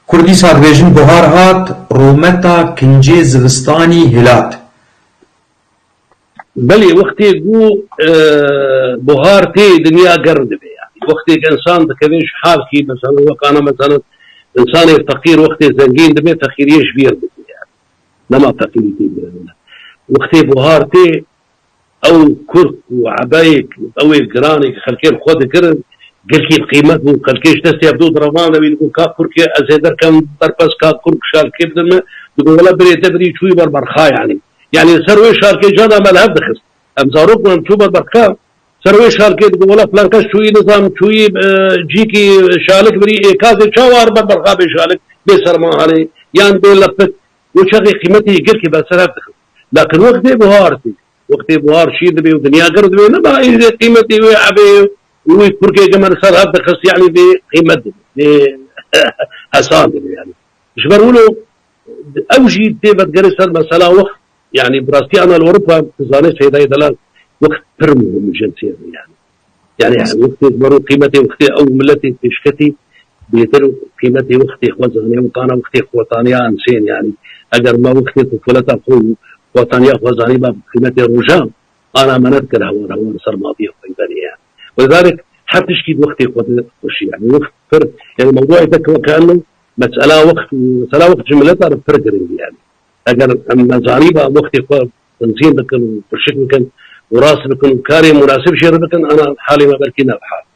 كردي سادبيجن بهار هات رومتا كنجي زغستاني هلات. بلي وقتي جو بهارتي دنيا قرد بي يعني وقتي انسان دكبيش حال كي مثلا وكان مثلا انسان فقير وقتي زنقين دبي فقيريش بير بي يعني لما فقيرتي وقتي بهارتي او كرك وعبايك او الجراني خلكين خود كرن قلكي قيمته خلكيش تسي بدو درمانه بيقول كا كرك ازيدر كان بربس كا كرك شال كبدنا يقول ولا بري تبري شوي بربرخا يعني سروي شاركي جانا ملهب دخس ام زاروك من شوبر بركا سروي شاركي ولا فلانكا شوي نظام شوي جيكي شالك بري كازي شاوار برخا بشالك بسرما علي يعني بلفت وشغي قيمتي يقلكي بسراب دخس لكن وقتي بهارتي وقتي بهار شيء دبي ودنيا قرد بي ما هي قيمتي وعبي ويكركي كمان سراب دخس يعني بقيمتي بحسان يعني ايش بقولوا اوجي تبت جرس المساله وقت يعني براستي انا الاوروبا تزاني سيدا دلال وقت ترمي من الجنسيه يعني وقت مرو قيمتي وقتي او ملتي تشكتي بيتر قيمتي وقتي خوزاني وكان وقتي خوطانيا انسين يعني اجر ما وقتي طفولتها خوطانيا خوزاني قيمتي رجال انا ما نذكر هو صار ماضيه قيمتي يعني ولذلك حتى تشكيد وقتي خوش يعني وقت فرق يعني موضوع يذكر كانه مساله وقت جملتها فرق يعني اگر مزاريبه وقتي تنظيم بكن وبالشكل بكن وراس بكن كاري مناسب شيء بكن انا حالي ما بركي نافحه